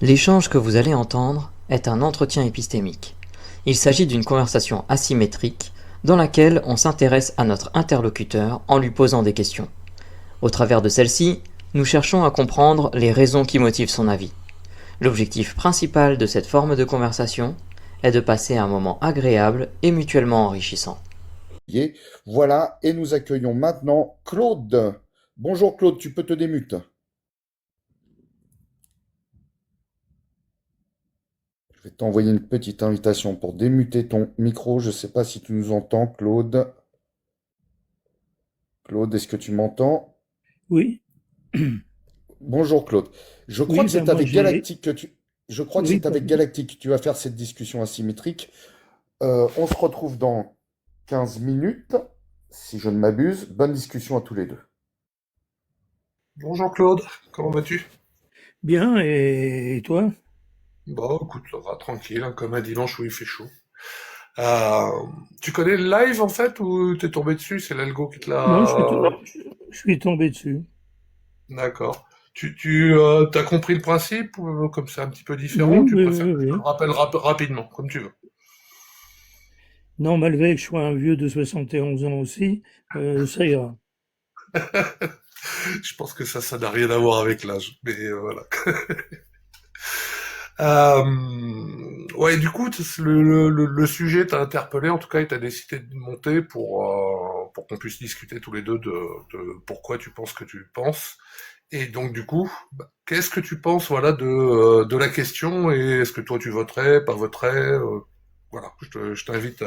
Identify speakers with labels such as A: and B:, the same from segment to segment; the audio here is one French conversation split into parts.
A: L'échange que vous allez entendre est un entretien épistémique. Il s'agit d'une conversation asymétrique dans laquelle on s'intéresse à notre interlocuteur en lui posant des questions. Au travers de celle-ci, nous cherchons à comprendre les raisons qui motivent son avis. L'objectif principal de cette forme de conversation est de passer un moment agréable et mutuellement enrichissant.
B: Voilà, et nous accueillons maintenant Claude. Bonjour Claude, tu peux te démute. Je vais t'envoyer une petite invitation pour démuter ton micro. Je ne sais pas si tu nous entends, Claude. Claude, est-ce que tu m'entends?
C: Oui,
B: Bonjour Claude. Je crois
C: oui,
B: que
C: ben
B: c'est
C: moi
B: avec
C: j'ai,
B: Galactique que tu... Je crois que
C: oui,
B: c'est avec
C: pardon.
B: Galactique que tu vas faire cette discussion asymétrique. On se retrouve dans 15 minutes, si je ne m'abuse. Bonne discussion à tous les deux.
D: Bonjour Claude, comment vas-tu?
C: Bien, et toi?
D: Bon, écoute, ça va, tranquille, hein, comme un dimanche où il fait chaud. Euh, Tu connais le live en fait ou t'es tombé dessus? C'est l'algo qui te
C: Non,
D: l'a...
C: je suis tombé dessus.
D: D'accord. T'as compris le principe ou comme c'est un petit peu différent,
C: Oui,
D: tu
C: oui,
D: préfères
C: oui,
D: que je te le
C: oui.
D: rappelle rapidement, comme tu veux.
C: Non, malgré que je sois un vieux de 71 ans aussi, ça ira.
D: Je pense que ça n'a rien à voir avec l'âge, mais voilà. Ouais, du coup, le sujet t'a interpellé, en tout cas, et t'as décidé de monter pour qu'on puisse discuter tous les deux de pourquoi tu penses que tu penses. Et donc, du coup, qu'est-ce que tu penses, voilà, de la question, et est-ce que toi tu voterais, pas voterais, voilà, je t'invite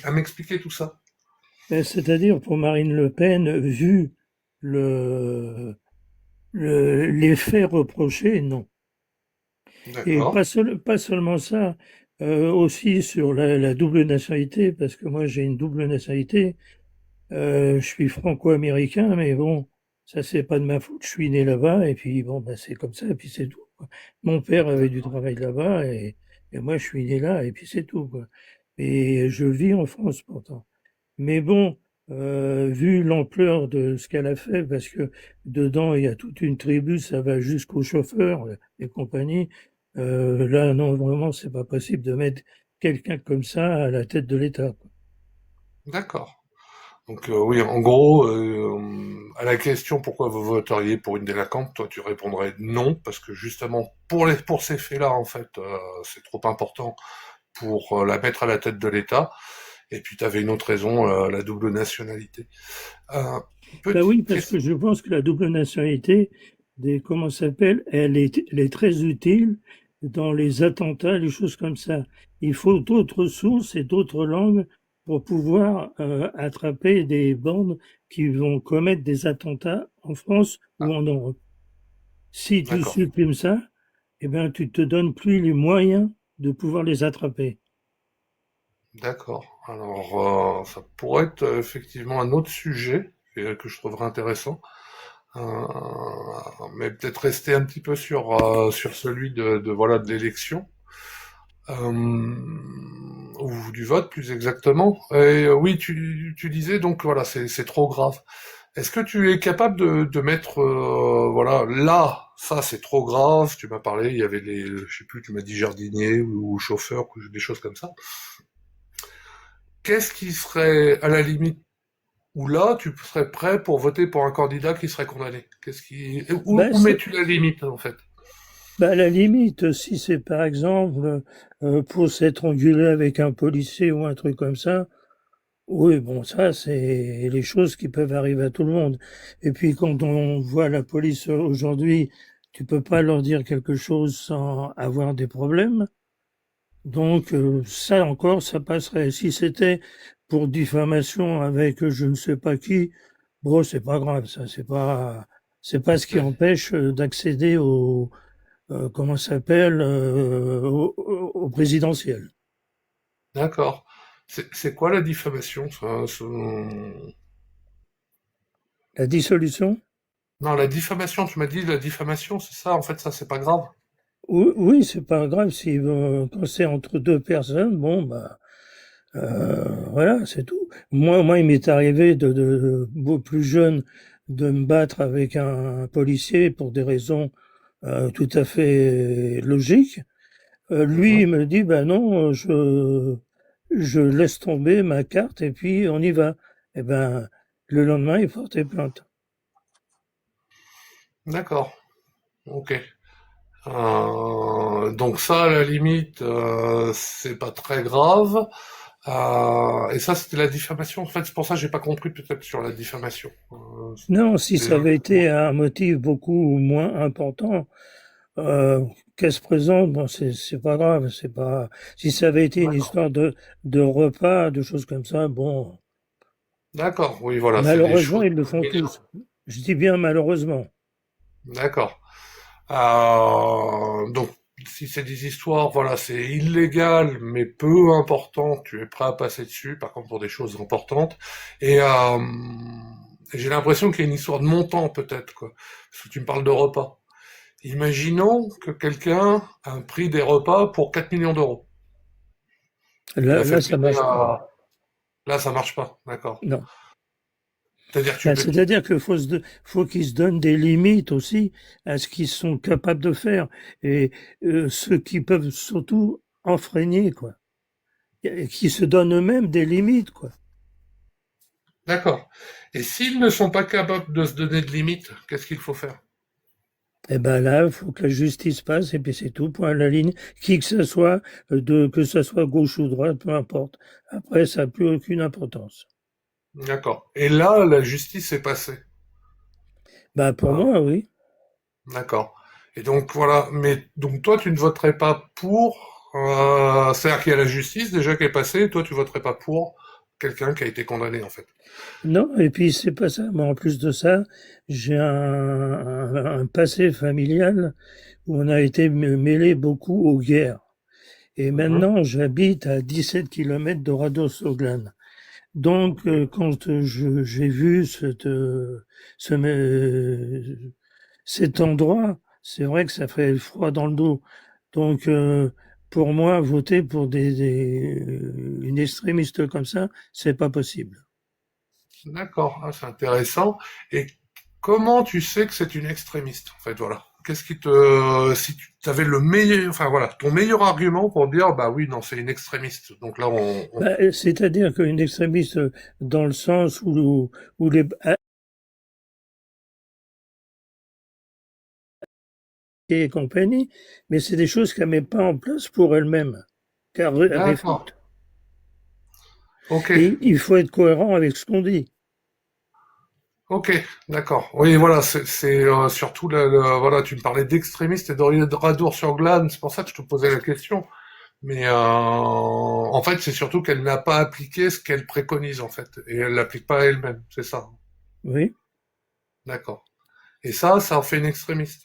D: à m'expliquer tout ça.
C: Ben, c'est-à-dire, pour Marine Le Pen, vu le, les faits reprochés, non. Et
D: D'accord.
C: pas seulement ça, aussi sur la double nationalité, parce que moi j'ai une double nationalité. Je suis franco-américain, mais bon, ça c'est pas de ma faute. Je suis né là-bas et puis bon, bah, c'est comme ça et puis c'est tout, quoi. Mon père avait du
D: D'accord.
C: travail là-bas et moi je suis né là et puis c'est tout, quoi. Et je vis en France pourtant. Mais bon, vu l'ampleur de ce qu'elle a fait, parce que dedans il y a toute une tribu, ça va jusqu'aux chauffeurs et compagnie. Là, non, vraiment, c'est pas possible de mettre quelqu'un comme ça à la tête de l'État, quoi.
D: D'accord. Donc oui, en gros, à la question pourquoi vous voteriez pour une délinquante, toi tu répondrais non, parce que justement pour ces faits-là, en fait, c'est trop important pour la mettre à la tête de l'État. Et puis tu avais une autre raison, la double nationalité. Euh,
C: Bah
D: Petite
C: oui, parce que
D: question.
C: je pense que la double nationalité, comment ça s'appelle, elle est très utile dans les attentats, les choses comme ça. Il faut d'autres sources et d'autres langues pour pouvoir attraper des bandes qui vont commettre des attentats en France ou
D: Ah,
C: en Europe. Si tu
D: d'accord,
C: supprimes ça, eh ben, tu te donnes plus les moyens de pouvoir les attraper.
D: d'accord. Alors ça pourrait être effectivement un autre sujet que je trouverais intéressant. Euh, mais peut-être rester un petit peu sur celui voilà de l'élection. Ou du vote plus exactement. Et oui, tu disais donc voilà, c'est trop grave. Est-ce que tu es capable de mettre voilà là, ça c'est trop grave. Tu m'as parlé, il y avait les, je sais plus, tu m'as dit jardinier ou chauffeur ou des choses comme ça. Qu'est-ce qui serait à la limite où là tu serais prêt pour voter pour un candidat qui serait condamné? Qu'est-ce qui
C: Ben,
D: où mets-tu la limite en fait?
C: bah, à la limite, si c'est par exemple pour s'être engueulé avec un policier ou un truc comme ça, oui, bon, ça, c'est les choses qui peuvent arriver à tout le monde. Et puis, quand on voit la police aujourd'hui, tu peux pas leur dire quelque chose sans avoir des problèmes. Donc, ça encore, ça passerait. Si c'était pour diffamation avec je ne sais pas qui, bon, c'est pas grave, ça, c'est pas ce qui
D: Ouais.
C: empêche d'accéder au, comment ça s'appelle, au présidentiel.
D: D'accord. C'est quoi la diffamation
C: La dissolution?
D: Non, la diffamation, tu m'as dit la diffamation, c'est ça, en fait, ça, c'est pas grave.
C: Oui, oui, c'est pas grave si quand c'est entre deux personnes, bon bah voilà, c'est tout. Moi, il m'est arrivé beaucoup plus jeune de me battre avec un policier pour des raisons tout à fait logique. Lui,
D: Mhm.
C: il me dit, ben non, je laisse tomber ma carte et puis on y va. Eh ben, le lendemain, il portait plainte.
D: D'accord. Ok. Donc ça, à la limite, c'est pas très grave. Et ça, c'était la diffamation. En fait, c'est pour ça que j'ai pas compris peut-être sur la diffamation.
C: Non, si
D: C'est
C: ça avait
D: exactement.
C: été un motif beaucoup moins important, euh, qu'elle se présente, bon, c'est pas grave, c'est pas. Si ça avait été une
D: D'accord.
C: histoire de repas, de choses comme ça, bon,
D: D'accord. Oui, voilà, c'est des
C: malheureusement,
D: choses
C: ils le font tous.
D: mineures.
C: Je dis bien malheureusement.
D: D'accord. Donc, si c'est des histoires, voilà, c'est illégal, mais peu important, tu es prêt à passer dessus, par contre, pour des choses importantes. Et j'ai l'impression qu'il y a une histoire de montant, peut-être, quoi. Parce que tu me parles de repas. Imaginons que quelqu'un a pris des repas pour 4 millions d'euros. Il a fait
C: Là, ça
D: payer
C: marche pas.
D: à... Là, ça marche pas, d'accord.
C: Non.
D: C'est-à-dire que tu
C: Ben,
D: peux...
C: c'est-à-dire qu'il faut qu'ils se donnent des limites aussi à ce qu'ils sont capables de faire et ceux qui peuvent surtout enfreigner, quoi. Et qui se donnent eux-mêmes des limites, quoi.
D: D'accord. Et s'ils ne sont pas capables de se donner de limites, qu'est-ce qu'il faut faire?
C: Eh ben là, il faut que la justice passe et puis c'est tout, point à la ligne. Qui que ce soit, que ce soit gauche ou droite, peu importe. Après, ça n'a plus aucune importance.
D: D'accord. Et là, la justice est passée.
C: Ben pour
D: Ah,
C: moi, oui.
D: d'accord. Et donc voilà, mais donc toi tu ne voterais pas pour, c'est-à-dire qu'il y a la justice déjà qui est passée, et toi tu voterais pas pour quelqu'un qui a été condamné en fait.
C: Non, et puis c'est pas ça. Mais en plus de ça, j'ai un passé familial où on a été mêlé beaucoup aux guerres. Et
D: Mhm.
C: maintenant, j'habite à 17 kilomètres de Rados-Oglan. Donc,
D: Ok.
C: quand j'ai vu ce, cet endroit, c'est vrai que ça fait froid dans le dos. Donc, pour moi, voter pour une extrémiste comme ça, c'est pas possible.
D: D'accord, ah, c'est intéressant. Et comment tu sais que c'est une extrémiste en fait, voilà. Qu'est-ce qui te, si tu avais le meilleur, enfin voilà, ton meilleur argument pour dire bah oui non c'est une extrémiste. Donc là
C: C'est-à-dire qu'une extrémiste, dans le sens où les et compagnie, mais c'est des choses qu'elle met pas en place pour elle-même, car elle
D: d'accord.
C: réfute.
D: Ok.
C: Et il faut être cohérent avec ce qu'on dit.
D: Ok, d'accord. Oui, voilà, c'est surtout voilà, tu me parlais d'extrémistes et de Radour-sur-Glane, c'est pour ça que je te posais la question. Mais en fait, c'est surtout qu'elle n'a pas appliqué ce qu'elle préconise en fait, et elle l'applique pas à elle-même, c'est ça.
C: Oui.
D: D'accord. Et ça en fait une extrémiste.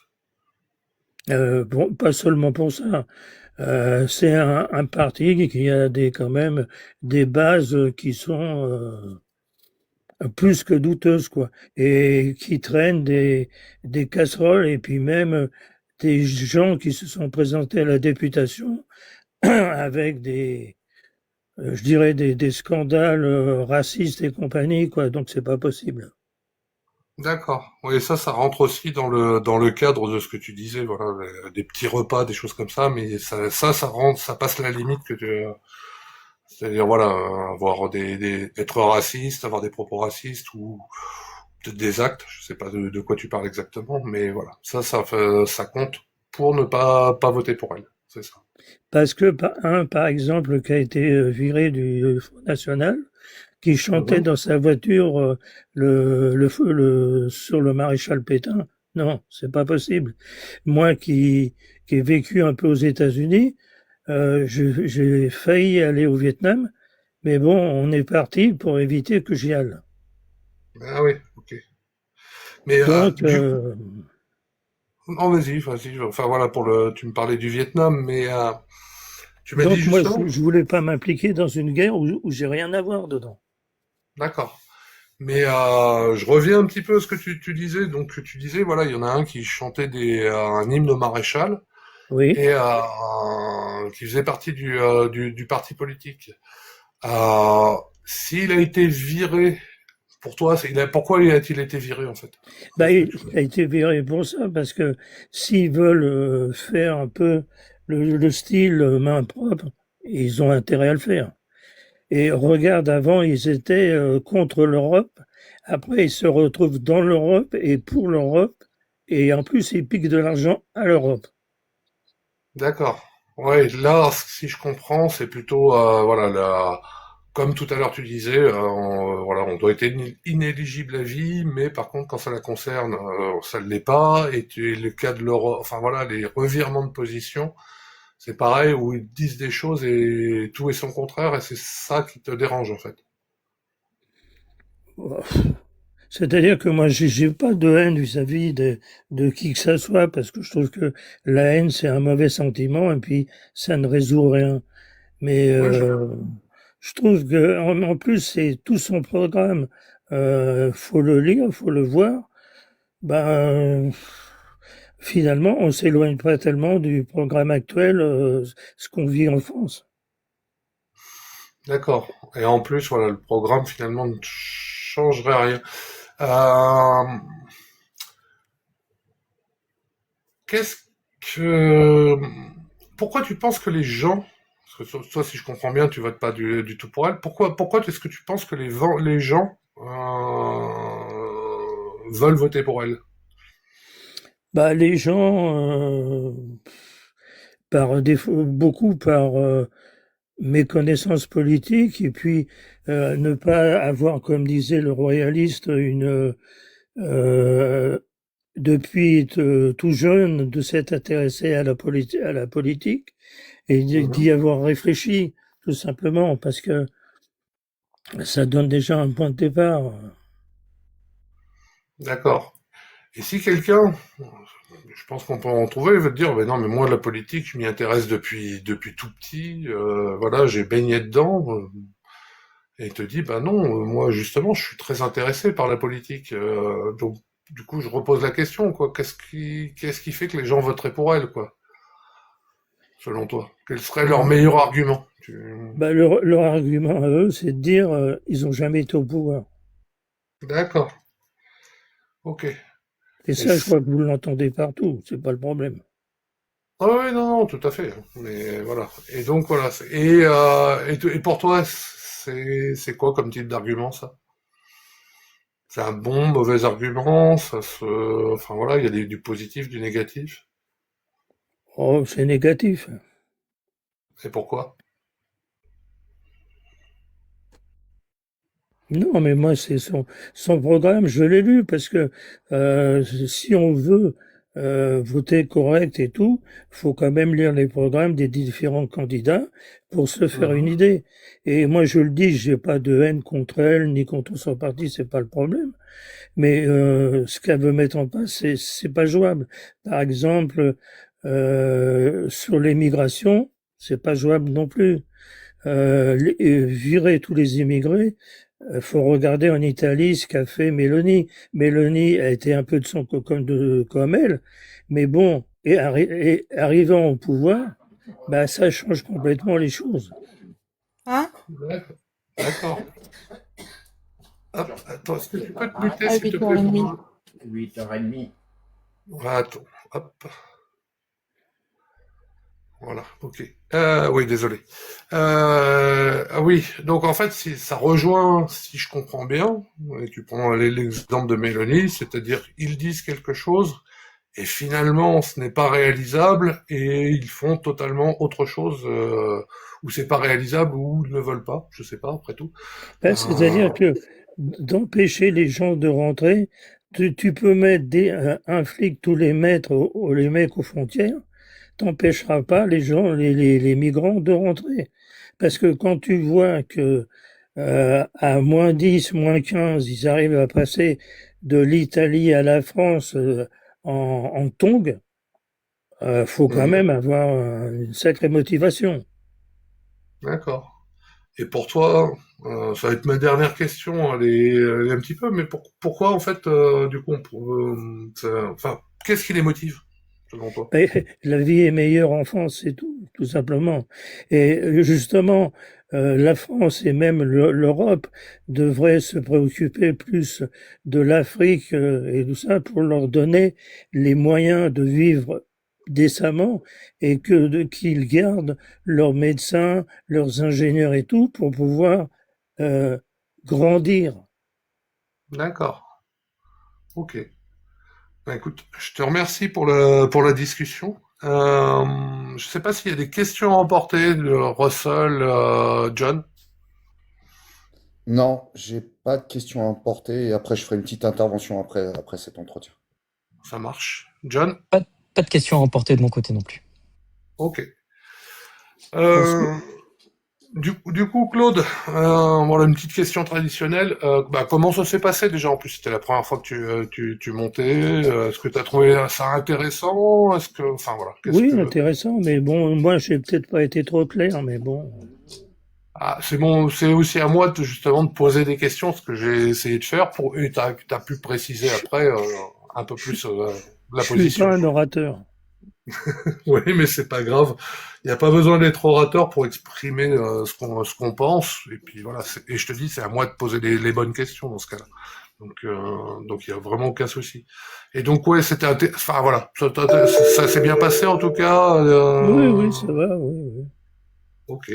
C: Bon, pas seulement pour ça. C'est un parti qui a quand même des bases qui sont plus que douteuses, quoi, et qui traînent des casseroles et puis même des gens qui se sont présentés à la députation avec je dirais des scandales racistes et compagnie, quoi. Donc c'est pas possible.
D: D'accord. Oui, ça rentre aussi dans le cadre de ce que tu disais, voilà, des petits repas, des choses comme ça, mais ça rentre, ça passe la limite que c'est-à-dire voilà, avoir être raciste, avoir des propos racistes ou peut-être des actes, je sais pas de quoi tu parles exactement, mais voilà, ça compte pour ne pas voter pour elle, c'est ça.
C: Parce que par exemple, qui a été viré du Front National, qui chantait
D: Mhm.
C: dans sa voiture sur le maréchal Pétain. Non, c'est pas possible. Moi qui ai vécu un peu aux États-Unis, j'ai failli aller au Vietnam, mais bon, on est parti pour éviter que j'y aille.
D: Ah oui, ok. Mais
C: Donc,
D: du coup, non, vas-y. Enfin voilà tu me parlais du Vietnam, mais tu m'as dit
C: moi,
D: justement,
C: je voulais pas m'impliquer dans une guerre où j'ai rien à voir dedans.
D: d'accord. Mais je reviens un petit peu à ce que tu disais. Donc tu disais voilà, il y en a un qui chantait un hymne maréchal
C: Oui.
D: et qui faisait partie du parti politique. Euh, S'il a été viré pour toi, pourquoi a-t-il été viré en fait?
C: Bah,
D: Est-ce que
C: il
D: tu...
C: a été viré pour ça, parce que s'ils veulent faire un peu le style main propre, ils ont intérêt à le faire. Et regarde, avant, ils étaient contre l'Europe. Après, ils se retrouvent dans l'Europe et pour l'Europe. Et en plus, ils piquent de l'argent à l'Europe.
D: D'accord. Ouais, là, si je comprends, c'est plutôt, voilà, comme tout à l'heure tu disais, voilà, on doit être inéligible à vie, mais par contre, quand ça la concerne, ça ne l'est pas. Et le cas de l'Europe, enfin voilà, les revirements de position, c'est pareil, où ils disent des choses et tout est son contraire, et c'est ça qui te dérange en fait.
C: C'est-à-dire que moi, j'ai pas de haine vis-à-vis de qui que ce soit, parce que je trouve que la haine, c'est un mauvais sentiment, et puis ça ne résout rien. Mais
D: Oui,
C: je trouve que en plus, c'est tout son programme. Faut le lire, faut le voir. Ben, finalement, on s'éloigne pas tellement du programme actuel, ce qu'on vit en France.
D: d'accord. Et en plus, voilà, le programme finalement ne changerait rien. Euh, Qu'est-ce que... Pourquoi tu penses que les gens, parce que toi, si je comprends bien, tu votes pas du tout pour elle, pourquoi est-ce que tu penses que les gens veulent voter pour elle?
C: Bah, les gens, par défaut, beaucoup par méconnaissance politique, et puis ne pas avoir, comme disait le royaliste, euh, depuis tout jeune, de s'être intéressé à à la politique et
D: Mhm.
C: d'y avoir réfléchi, tout simplement, parce que ça donne déjà un point de départ.
D: D'accord. Et si quelqu'un, je pense qu'on peut en trouver, il va te dire, ben non, mais moi, la politique, je m'y intéresse depuis tout petit, voilà, j'ai baigné dedans, et il te dit, bah non, moi justement, je suis très intéressé par la politique. Donc, du coup, je repose la question, quoi. Qu'est-ce qui fait que les gens voteraient pour elle, quoi, selon toi? Quel serait leur meilleur argument?
C: Bah, leur argument à eux, c'est de dire ils ont jamais été au pouvoir.
D: D'accord, ok.
C: Et
D: Et
C: ça, je crois que vous l'entendez partout, c'est pas le problème.
D: ah oui, non, non, tout à fait. Mais voilà. Et donc voilà. Et pour toi, c'est quoi comme type d'argument ça? C'est un bon, mauvais argument, enfin voilà, il y a du positif, du négatif.
C: Oh, c'est négatif.
D: Et pourquoi?
C: Non, mais moi, c'est son programme, je l'ai lu, parce que si on veut voter correct et tout, faut quand même lire les programmes des différents candidats pour se faire une
D: Mhm.
C: idée. Et moi, je le dis, j'ai pas de haine contre elle, ni contre son parti, c'est pas le problème. Mais ce qu'elle veut mettre en place, c'est pas jouable. Par exemple, sur l'immigration, c'est pas jouable non plus. Virer tous les immigrés, faut regarder en Italie ce qu'a fait Meloni. Meloni a été un peu de son comme elle, mais bon, et arrivant au pouvoir, bah ça change complètement les choses.
E: Hein?
D: D'accord. D'accord. Hop, attends, est-ce que tu peux te muter,
E: À
D: s'il te
E: huit heures
D: plaît?
E: 30
F: 8h30.
D: Voilà, attends, hop. Voilà, ok. Oui, désolé. Ah oui, donc en fait, si ça rejoint, si je comprends bien, et tu prends l'exemple de Mélanie, c'est-à-dire ils disent quelque chose et finalement ce n'est pas réalisable et ils font totalement autre chose ou c'est pas réalisable ou ils ne veulent pas, je sais pas après tout.
C: Ben,
D: Euh,
C: c'est-à-dire que d'empêcher les gens de rentrer, tu peux mettre un flic tous les mètres, les mecs aux frontières, t'empêchera pas les gens, les migrants de rentrer. Parce que quand tu vois que à -10, -15, ils arrivent à passer de l'Italie à la France en tongs, faut quand
D: mhm,
C: même avoir une sacrée motivation.
D: d'accord. Et pour toi, ça va être ma dernière question, elle est un petit peu, mais pourquoi en fait, du coup, enfin, qu'est-ce qui les motive, selon toi?
C: Et la vie est meilleure en France, c'est tout, tout simplement. Et justement, la France et même l'Europe devraient se préoccuper plus de l'Afrique et tout ça pour leur donner les moyens de vivre décemment et qu'ils gardent leurs médecins, leurs ingénieurs et tout pour pouvoir grandir.
D: D'accord. Ok. Bah, écoute, je te remercie pour la discussion. Je sais pas s'il y a des questions à emporter de Russell, John.
B: Non, j'ai pas de questions à emporter et après je ferai une petite intervention après cet entretien.
D: Ça marche. John?
A: Pas de questions à emporter de mon côté non plus.
D: Ok. Euh, du coup, Claude, voilà une petite question traditionnelle. Comment ça s'est passé déjà? En plus, c'était la première fois que tu montais. Est-ce que tu as trouvé ça intéressant? Est-ce que, enfin voilà, qu'est-ce
C: Oui,
D: que
C: intéressant, mais bon, moi, j'ai peut-être pas été trop clair, mais bon.
D: Ah, c'est bon, c'est aussi à moi justement de poser des questions, ce que j'ai essayé de faire et t'as pu préciser après un peu
C: Je,
D: plus la
C: je suis pas
D: position.
C: un orateur.
D: Oui, mais c'est pas grave. Il n'y a pas besoin d'être orateur pour exprimer ce qu'on pense. Et puis voilà. Et je te dis, c'est à moi de poser les bonnes questions dans ce cas-là. Donc il y a vraiment aucun souci. Et donc ouais, enfin voilà, ça s'est bien passé en tout cas.
C: Oui, oui, ça va, oui, oui.
D: Ok.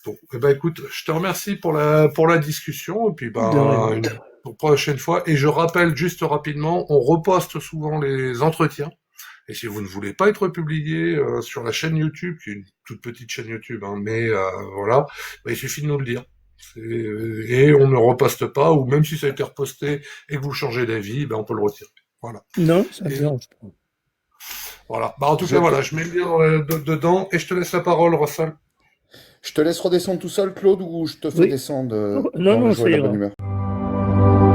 D: Bon, eh ben écoute, je te remercie pour la discussion et puis
C: De rien.
D: pour prochaine fois. Et je rappelle juste rapidement, on reposte souvent les entretiens. Et si vous ne voulez pas être publié sur la chaîne YouTube, qui est une toute petite chaîne YouTube, hein, mais voilà, il suffit de nous le dire. Et on ne reposte pas, ou même si ça a été reposté et que vous changez d'avis, on peut le retirer. Voilà.
C: Non, ça me
D: Et
C: dérange pas.
D: voilà. En tout
B: Je
D: cas,
B: te,
D: voilà, je mets le lien dedans et je te laisse la parole, Russell.
B: je te laisse redescendre tout seul, Claude, ou je te fais
C: Oui.
B: descendre
C: Non,
B: dans la
C: non,
B: joie
C: ça
B: et la bonne
C: ira.
B: humeur.